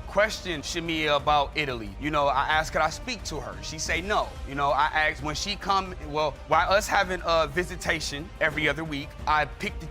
questioned Shamia about Italy. You know, I asked, could I speak to her? She say no. You know, I asked when she come, well, while us having a visitation every other week,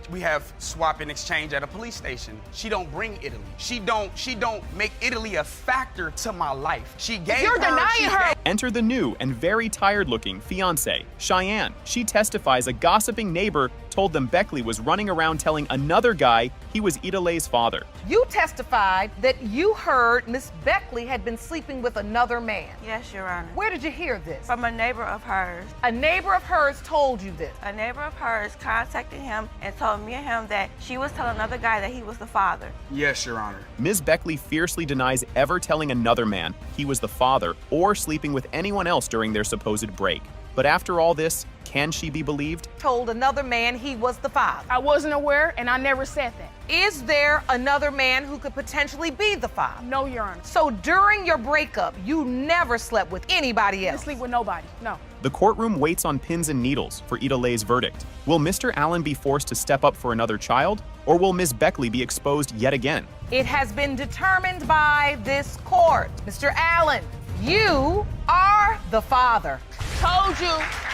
we have swap and exchange at a police station. She don't bring Italy. She don't make Italy a factor to my life. She gave You're denying her. Enter the new and very tired-looking fiancé, Cheyenne. She testifies a gossiping neighbor told them Beckley was running around telling another guy he was Idole's father. You testified that you heard Miss Beckley had been sleeping with another man. Yes, Your Honor. Where did you hear this? From a neighbor of hers. A neighbor of hers told you this? A neighbor of hers contacted him and told me and him that she was telling another guy that he was the father. Yes, Your Honor. Ms. Beckley fiercely denies ever telling another man he was the father or sleeping with anyone else during their supposed break. But after all this, can she be believed? Told another man he was the father. I wasn't aware, and I never said that. Is there another man who could potentially be the father? No, Your Honor. So during your breakup, you never slept with anybody else? I didn't sleep with nobody, no. The courtroom waits on pins and needles for Idole's verdict. Will Mr. Allen be forced to step up for another child, or will Ms. Beckley be exposed yet again? It has been determined by this court. Mr. Allen, you are the father. Told you.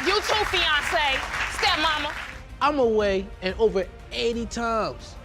You too, fiance, stepmama. I'm away, and over 80 times,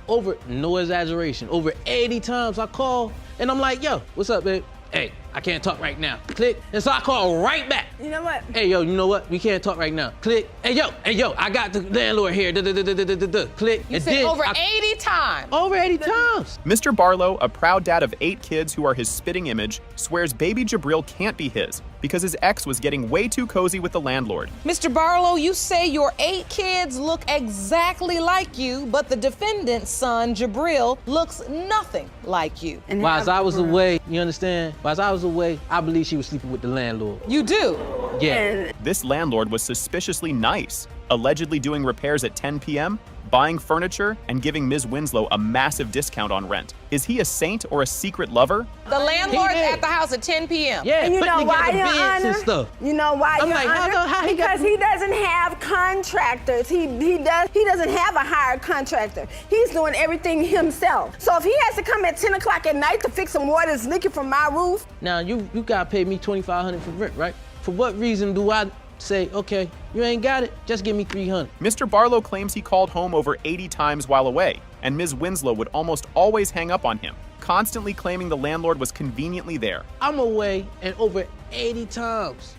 no exaggeration, over 80 times I call, and I'm like, yo, what's up, babe? Hey, I can't talk right now. Click. And so I call right back. You know what? Hey, yo, you know what? We can't talk right now. Click. Hey, yo, I got the landlord here. Click. You said over 80 times. Over 80 times. Mr. Barlow, a proud dad of 8 kids who are his spitting image, swears baby Jabril can't be his because his ex was getting way too cozy with the landlord. Mr. Barlow, you say your 8 kids look exactly like you, but the defendant's son, Jabril, looks nothing like you. And while I was away, you understand? While I was away, I believe she was sleeping with the landlord. You do? Yeah. This landlord was suspiciously nice, allegedly doing repairs at 10 p.m., buying furniture, and giving Ms. Winslow a massive discount on rent. Is he a saint or a secret lover? The landlord's at the house at 10 p.m. Yeah, and you know why, Your Honor? And stuff. You know why, I'm Your like, Honor? Because he doesn't have contractors. He doesn't have a hired contractor. He's doing everything himself. So if he has to come at 10 o'clock at night to fix some water that's leaking from my roof. Now, you gotta pay me $2,500 for rent, right? For what reason do I say, okay, you ain't got it, just give me $300. Mr. Barlow claims he called home over 80 times while away, and Ms. Winslow would almost always hang up on him, constantly claiming the landlord was conveniently there. I'm away, and over 80 times,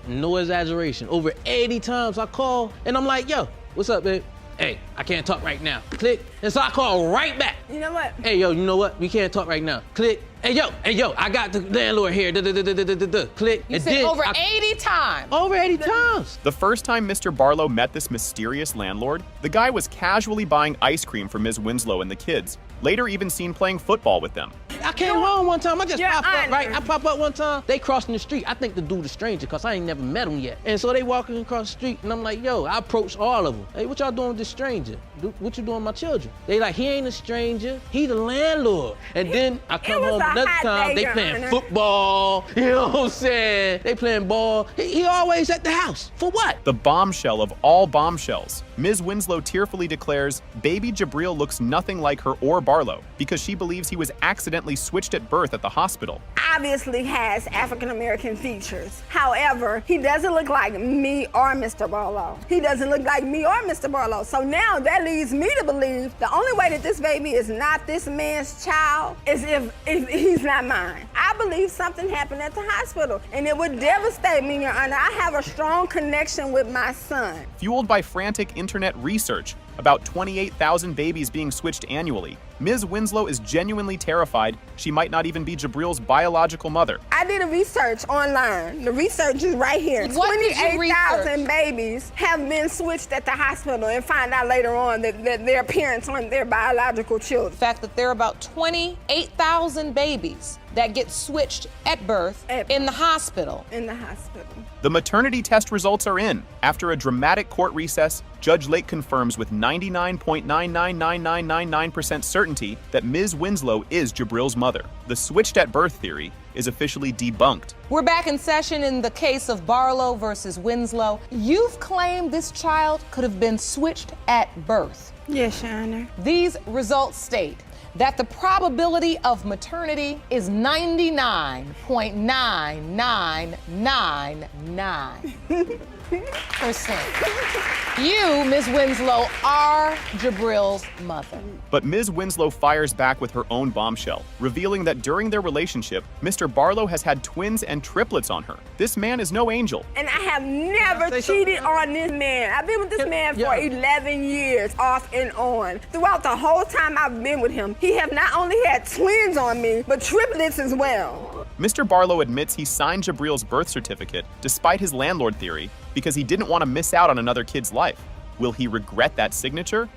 no exaggeration, over 80 times I call, and I'm like, yo, what's up, babe? Hey, I can't talk right now. Click. And so I call right back. You know what? Hey, yo, you know what? We can't talk right now. Click. Hey, yo, I got the landlord here. Click. You said over 80 times. Over 80 times. The first time Mr. Barlow met this mysterious landlord, the guy was casually buying ice cream for Ms. Winslow and the kids, later even seen playing football with them. I came home one time, I just popped up, right? I pop up one time, they crossing the street. I think the dude is stranger, because I ain't never met him yet. And so they walking across the street, and I'm like, yo, I approached all of them. Hey, what y'all doing with this stranger? What you doing with my children? They like, he ain't a stranger, he the landlord. And then I come home another time, they playing football, you know what I'm saying? They playing ball. He always at the house. For what? The bombshell of all bombshells. Ms. Winslow tearfully declares baby Jabril looks nothing like her or Barlow because she believes he was accidentally switched at birth at the hospital. Obviously has African-American features. However, he doesn't look like me or Mr. Barlow. He doesn't look like me or Mr. Barlow. So now that leads me to believe the only way that this baby is not this man's child is if he's not mine. I believe something happened at the hospital, and it would devastate me, Your Honor. I have a strong connection with my son. Fueled by frantic internet research, about 28,000 babies being switched annually, Ms. Winslow is genuinely terrified she might not even be Jabril's biological mother. I did a research online. The research is right here. 28,000 babies have been switched at the hospital and find out later on that their parents aren't their biological children. The fact that there are about 28,000 babies that get switched at birth in the hospital. In the hospital. The maternity test results are in. After a dramatic court recess, Judge Lake confirms with 99.999999% certainty that Ms. Winslow is Jabril's mother. The switched at birth theory is officially debunked. We're back in session in the case of Barlow versus Winslow. You've claimed this child could have been switched at birth. Yes, Your Honor. These results state that the probability of maternity is 99.9999%. You, Ms. Winslow, are Jabril's mother. But Ms. Winslow fires back with her own bombshell, revealing that during their relationship, Mr. Barlow has had twins and triplets on her. This man is no angel. And I have never cheated on this man. I've been with this man for 11 years, off and on. Throughout the whole time I've been with him, he have not only had twins on me, but triplets as well. Mr. Barlow admits he signed Jabril's birth certificate, despite his landlord theory, because he didn't want to miss out on another kid's life. Will he regret that signature?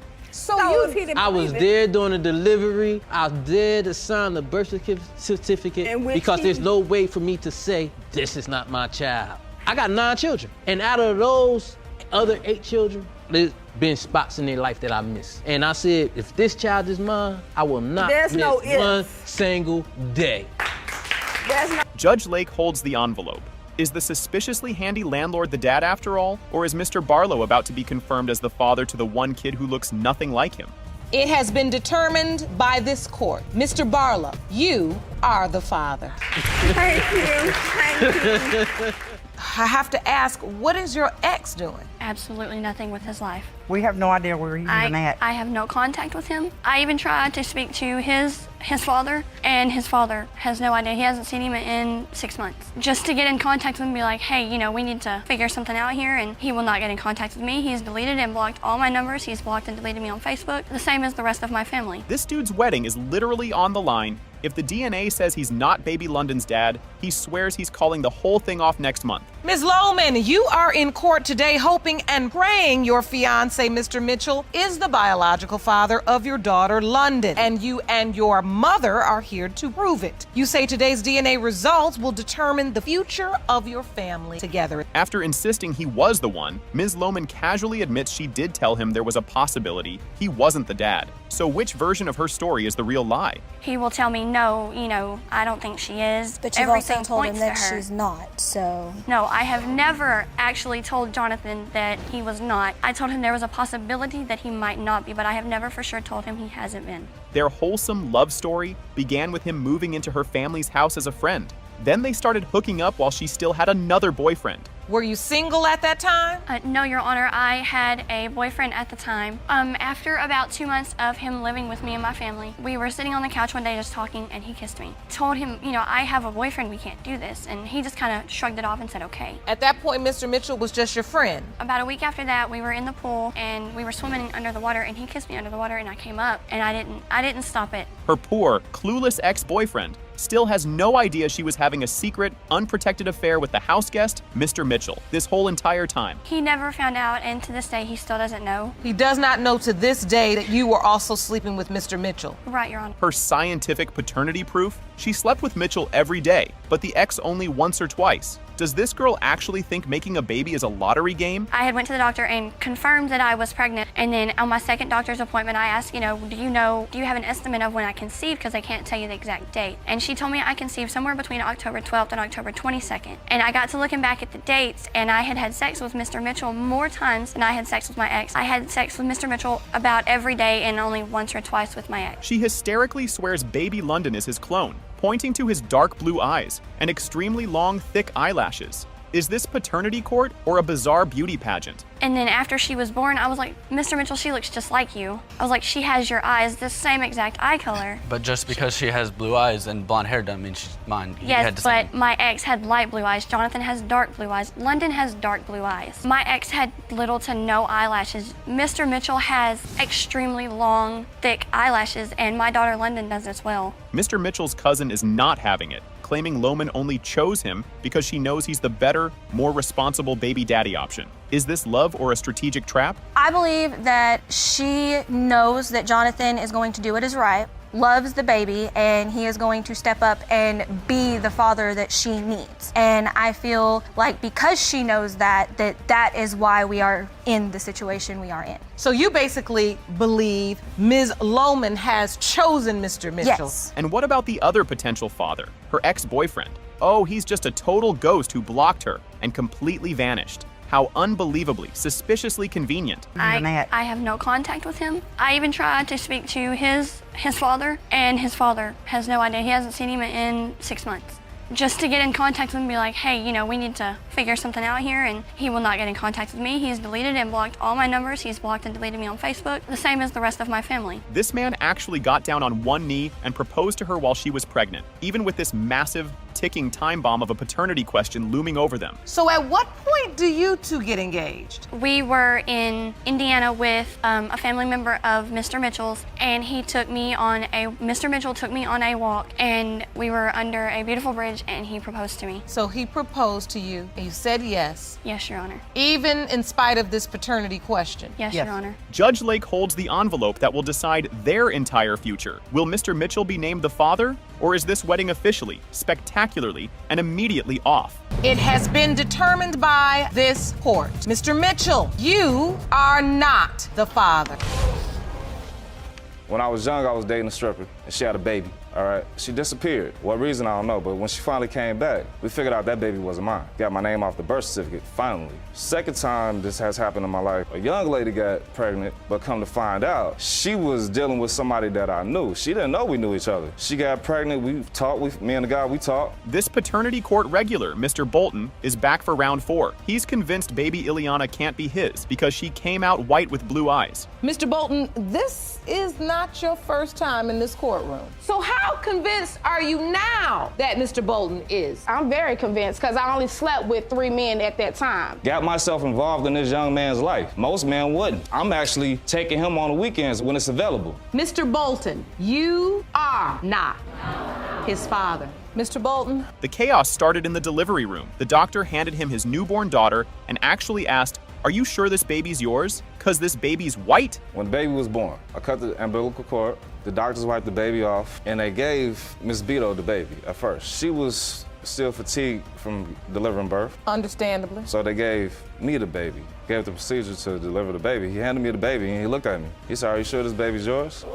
I was there during the delivery. I was there to sign the birth certificate because there's no way for me to say, this is not my child. I got 9 children. And out of those other 8 children, there's been spots in their life that I missed. And I said, if this child is mine, I will not miss one single day. Judge Lake holds the envelope. Is the suspiciously handy landlord the dad after all? Or is Mr. Barlow about to be confirmed as the father to the one kid who looks nothing like him? It has been determined by this court. Mr. Barlow, you are the father. Thank you. Thank you. I have to ask, what is your ex doing? Absolutely nothing with his life. We have no idea where he's even at. I have no contact with him. I even tried to speak to his father, and his father has no idea. He hasn't seen him in 6 months. Just to get in contact with him and be like, hey, you know, we need to figure something out here, and he will not get in contact with me. He's deleted and blocked all my numbers. He's blocked and deleted me on Facebook, the same as the rest of my family. This dude's wedding is literally on the line. If the DNA says he's not baby London's dad, he swears he's calling the whole thing off next month. Ms. Lohman, you are in court today hoping and praying your fiancé, Mr. Mitchell, is the biological father of your daughter, London, and you and your mother are here to prove it. You say today's DNA results will determine the future of your family together. After insisting he was the one, Ms. Lohman casually admits she did tell him there was a possibility he wasn't the dad. So which version of her story is the real lie? He will tell me, no, you know, I don't think she is. But you've also told him that she's not, so... No, I have never actually told Jonathan that he was not. I told him there was a possibility that he might not be, but I have never for sure told him he hasn't been. Their wholesome love story began with him moving into her family's house as a friend. Then they started hooking up while she still had another boyfriend. Were you single at that time? No, Your Honor. I had a boyfriend at the time. After about 2 months of him living with me and my family, we were sitting on the couch one day just talking, and he kissed me. Told him, I have a boyfriend, we can't do this. And he just kind of shrugged it off and said, okay. At that point, Mr. Mitchell was just your friend? About a week after that, we were in the pool, and we were swimming under the water, and he kissed me under the water, and I came up, and I didn't stop it. Her poor, clueless ex-boyfriend still has no idea she was having a secret, unprotected affair with the house guest, Mr. Mitchell, this whole entire time. He never found out, and to this day, he still doesn't know. He does not know to this day that you were also sleeping with Mr. Mitchell. Right, Your Honor. Her scientific paternity proof? She slept with Mitchell every day, but the ex only once or twice. Does this girl actually think making a baby is a lottery game? I had went to the doctor and confirmed that I was pregnant, and then on my second doctor's appointment, I asked, do you have an estimate of when I conceived, because I can't tell you the exact date. And she told me I conceived somewhere between October 12th and October 22nd. And I got to looking back at the dates, and I had sex with Mr. Mitchell more times than I had sex with my ex. I had sex with Mr. Mitchell about every day and only once or twice with my ex. She hysterically swears baby London is his clone, pointing to his dark blue eyes and extremely long, thick eyelashes. Is this paternity court or a bizarre beauty pageant? And then after she was born, I was like, Mr. Mitchell, she looks just like you. I was like, she has your eyes, the same exact eye color. But just because she has blue eyes and blonde hair doesn't mean she's mine. Yes, but my ex had light blue eyes. Jonathan has dark blue eyes. London has dark blue eyes. My ex had little to no eyelashes. Mr. Mitchell has extremely long, thick eyelashes, and my daughter London does as well. Mr. Mitchell's cousin is not having it, claiming Lohman only chose him because she knows he's the better, more responsible baby daddy option. Is this love or a strategic trap? I believe that she knows that Jonathan is going to do what is right, loves the baby, and he is going to step up and be the father that she needs. And I feel like because she knows that is why we are in the situation we are in. So you basically believe Ms. Lohman has chosen Mr. Mitchell? Yes. And what about the other potential father, her ex-boyfriend? Oh, he's just a total ghost who blocked her and completely vanished. How unbelievably, suspiciously convenient. I have no contact with him. I even tried to speak to his father, and his father has no idea. He hasn't seen him in 6 months. Just to get in contact with him and be like, hey, we need to figure something out here, and he will not get in contact with me. He's deleted and blocked all my numbers. He's blocked and deleted me on Facebook, the same as the rest of my family. This man actually got down on one knee and proposed to her while she was pregnant, even with this massive, ticking time bomb of a paternity question looming over them. So at what point do you two get engaged? We were in Indiana with a family member of Mr. Mitchell's, and Mr. Mitchell took me on a walk, and we were under a beautiful bridge, and he proposed to me. So he proposed to you, and you said yes? Yes, Your Honor. Even in spite of this paternity question? Yes, Your Honor. Judge Lake holds the envelope that will decide their entire future. Will Mr. Mitchell be named the father, or is this wedding officially, spectacularly, and immediately off? It has been determined by this court. Mr. Mitchell, you are not the father. When I was young, I was dating a stripper, and she had a baby, all right? She disappeared. What reason, I don't know, but when she finally came back, we figured out that baby wasn't mine. Got my name off the birth certificate, finally. Second time this has happened in my life, a young lady got pregnant, but come to find out, she was dealing with somebody that I knew. She didn't know we knew each other. She got pregnant, we talked, me and the guy, we talked. This paternity court regular, Mr. Bolton, is back for round 4. He's convinced baby Ileana can't be his because she came out white with blue eyes. Mr. Bolton, this is not your first time in this courtroom. So how convinced are you now that Mr. Bolton is? I'm very convinced because I only slept with 3 men at that time. Got myself involved in this young man's life. Most men wouldn't. I'm actually taking him on the weekends when it's available. Mr. Bolton, you are not his father. Mr. Bolton? The chaos started in the delivery room. The doctor handed him his newborn daughter and actually asked, "Are you sure this baby's yours? 'Cause this baby's white?" When the baby was born, I cut the umbilical cord, the doctors wiped the baby off, and they gave Miss Beto the baby at first. She was still fatigued from delivering birth. Understandably. So they gave me the baby, gave the procedure to deliver the baby. He handed me the baby and he looked at me. He said, "Are you sure this baby's yours?"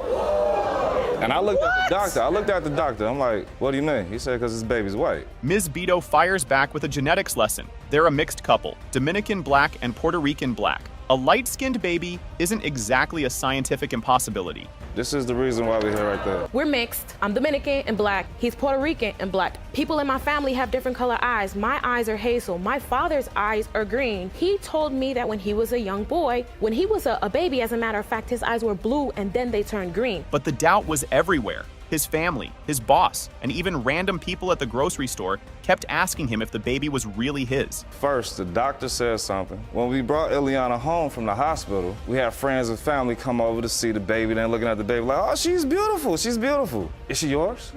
And I looked at the doctor. I'm like, "What do you mean?" He said, "'Cause this baby's white." Ms. Beto fires back with a genetics lesson. They're a mixed couple, Dominican black and Puerto Rican black. A light-skinned baby isn't exactly a scientific impossibility. This is the reason why we're here right there. We're mixed. I'm Dominican and black. He's Puerto Rican and black. People in my family have different color eyes. My eyes are hazel. My father's eyes are green. He told me that when he was a young boy, when he was a baby, as a matter of fact, his eyes were blue and then they turned green. But the doubt was everywhere. His family, his boss, and even random people at the grocery store kept asking him if the baby was really his. First, the doctor said something. When we brought Ileana home from the hospital, we had friends and family come over to see the baby, then looking at the baby like, oh, she's beautiful, she's beautiful. Is she yours?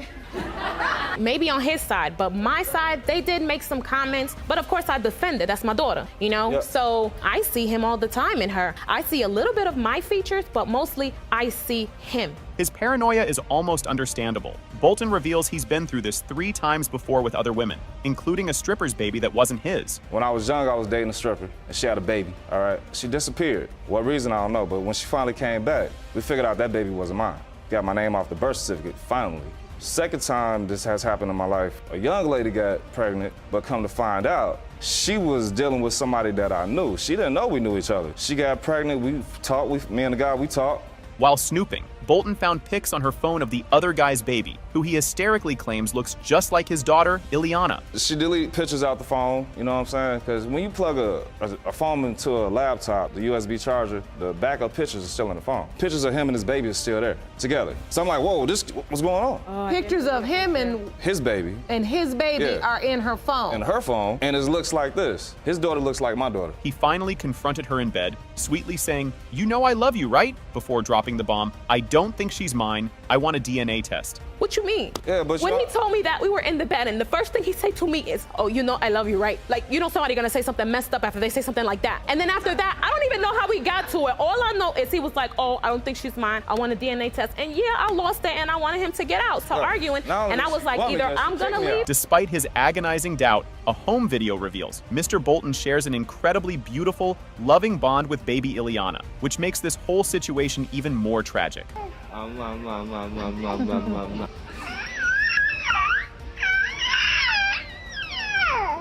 Maybe on his side, but my side, they did make some comments, but of course I defended. That's my daughter, you know? Yep. So I see him all the time in her. I see a little bit of my features, but mostly I see him. His paranoia is almost understandable. Bolton reveals he's been through this 3 times before with other women, including a stripper's baby that wasn't his. When I was young, I was dating a stripper, and she had a baby, all right? She disappeared. What reason, I don't know, but when she finally came back, we figured out that baby wasn't mine. Got my name off the birth certificate, finally. Second time this has happened in my life, a young lady got pregnant, but come to find out, she was dealing with somebody that I knew. She didn't know we knew each other. She got pregnant, we talked, me and the guy, we talked. While snooping, Bolton found pics on her phone of the other guy's baby, who he hysterically claims looks just like his daughter, Ileana. She deleted pictures out the phone, you know what I'm saying? Because when you plug a phone into a laptop, the USB charger, the backup pictures are still in the phone. Pictures of him and his baby are still there, together. So I'm like, whoa, what's going on? Pictures of him and His baby. his baby are in her phone. In her phone, and it looks like this. His daughter looks like my daughter. He finally confronted her in bed, sweetly saying, "You know I love you, right?" Before dropping the bomb, "I don't think she's mine. I want a DNA test." What you mean? Yeah, but when he told me that, we were in the bed, and the first thing he said to me is, "Oh, you know I love you, right?" Like, you know somebody gonna say something messed up after they say something like that. And then after that, I don't even know how we got to it. All I know is he was like, "Oh, I don't think she's mine. I want a DNA test." And yeah, I lost it, and I wanted him to get out. So arguing, and I was like, either I'm gonna leave. Despite his agonizing doubt, a home video reveals Mr. Bolton shares an incredibly beautiful, loving bond with baby Ileana, which makes this whole situation even more tragic.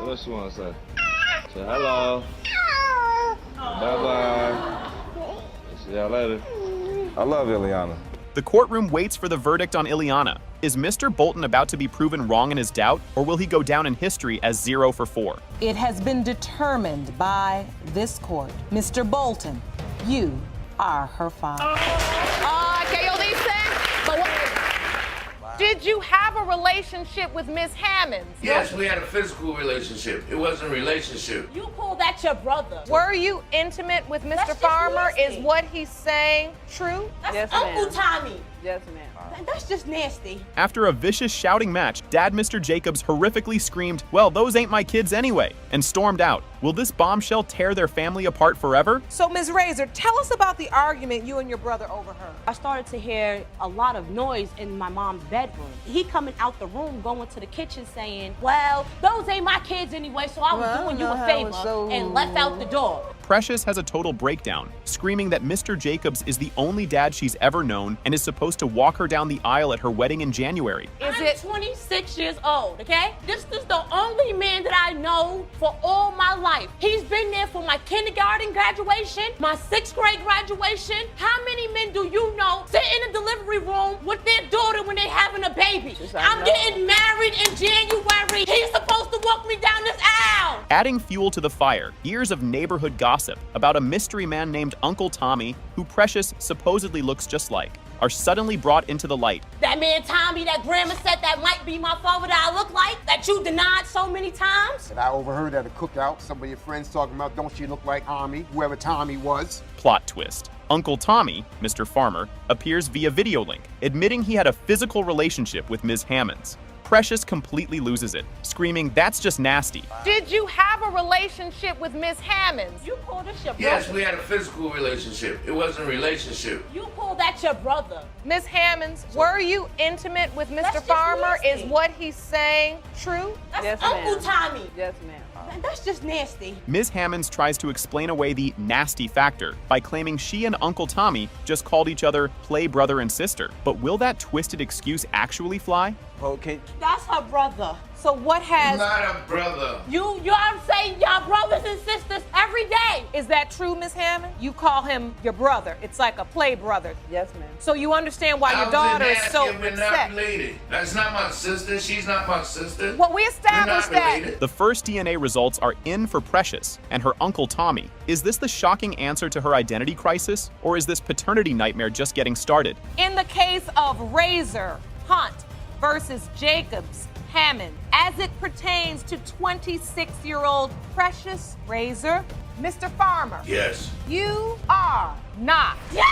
What she want to say? Say hello. Bye-bye. See y'all later. I love Ileana. The courtroom waits for the verdict on Ileana. Is Mr. Bolton about to be proven wrong in his doubt, or will he go down in history as 0 for 4? It has been determined by this court. Mr. Bolton, you are her father. Did you have a relationship with Miss Hammonds? Yes, we had a physical relationship. It wasn't a relationship. You called that your brother. Were you intimate with Mr. Farmer? Is what he's saying true? That's Uncle Tommy. Yes, ma'am. That's just nasty. After a vicious shouting match, Dad Mr. Jacobs horrifically screamed, "Well, those ain't my kids anyway," and stormed out. Will this bombshell tear their family apart forever? So, Ms. Razor, tell us about the argument you and your brother overheard. I started to hear a lot of noise in my mom's bedroom. He coming out the room, going to the kitchen saying, "Well, those ain't my kids anyway, so I was doing you a favor," and left out the door. Precious has a total breakdown, screaming that Mr. Jacobs is the only dad she's ever known and is supposed to walk her down the aisle at her wedding in January. I'm 26 years old, okay? This is the only man that I know for all my life. He's been there for my kindergarten graduation, my 6th grade graduation. How many men do you know sit in the delivery room with their daughter when they're having a baby? I'm getting married in January. He's supposed to walk me down this aisle. Adding fuel to the fire, years of neighborhood gossip about a mystery man named Uncle Tommy, who Precious supposedly looks just like, are suddenly brought into the light. That man Tommy that grandma said that might be my father that I look like, that you denied so many times. And I overheard at a cookout, some of your friends talking about, don't you look like Tommy, whoever Tommy was. Plot twist. Uncle Tommy, Mr. Farmer, appears via video link, admitting he had a physical relationship with Ms. Hammonds. Precious completely loses it, screaming, "That's just nasty." Did you have a relationship with Miss Hammonds? You called this your brother. Yes, we had a physical relationship. It wasn't a relationship. You called that your brother. Miss Hammonds, were you intimate with Mr. Farmer? Is what he's saying true? That's Uncle Tommy. Yes, ma'am. That's just nasty. Ms. Hammonds tries to explain away the nasty factor by claiming she and Uncle Tommy just called each other play brother and sister. But will that twisted excuse actually fly? Okay. That's her brother. So what has... Not a brother. I'm saying y'all brothers and sisters every day. Is that true, Miss Hammond? You call him your brother. It's like a play brother. Yes, ma'am. So you understand why your daughter is so upset. That's not my sister. She's not my sister. Well, we established that. The first DNA results are in for Precious and her uncle Tommy. Is this the shocking answer to her identity crisis, or is this paternity nightmare just getting started? In the case of Razor Hunt versus Jacobs Hammond, as it pertains to 26-year-old Precious Razor, Mr. Farmer. Yes. You are not. Yes!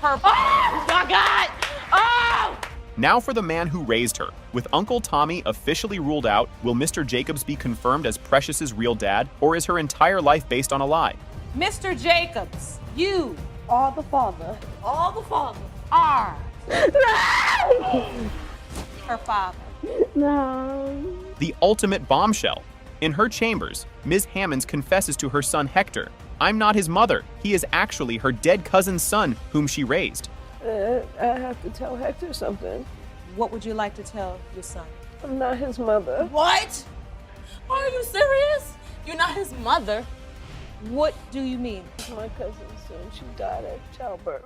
Her. Oh my God! Oh! Now for the man who raised her. With Uncle Tommy officially ruled out, will Mr. Jacobs be confirmed as Precious's real dad, or is her entire life based on a lie? Mr. Jacobs, you All the father. are her father. No. The ultimate bombshell. In her chambers, Ms. Hammonds confesses to her son Hector. I'm not his mother. He is actually her dead cousin's son, whom she raised. I have to tell Hector something. What would you like to tell your son? I'm not his mother. What? Are you serious? You're not his mother. What do you mean? My cousin's son, she died at childbirth.